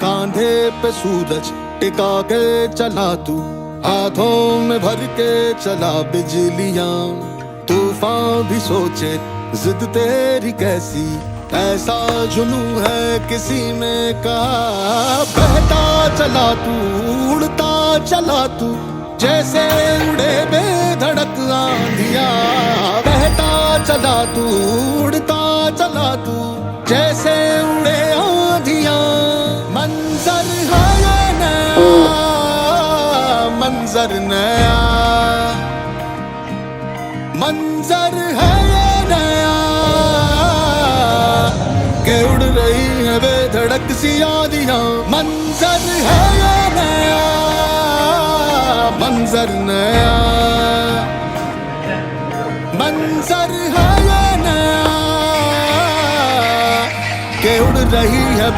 कांधे पे सूरज टिका के चला तू, हाथों में भर के चला बिजलियां। तूफान भी सोचे जिद तेरी कैसी, ऐसा जुनू है किसी में कहा। बहता चला तू, उड़ता चला तू, जैसे उड़े बेधड़क आंधिया। बहता चला तू, उड़ता चला तू, जैसे उड़े आंधिया। मंजर है ये नया, मंजर नया, मंजर है ये नया, के उड़ रही है बेधड़क सी आंधियां। मंजर है ये नया, मंजर नया, मंजर है ये नया, के उड़ रही है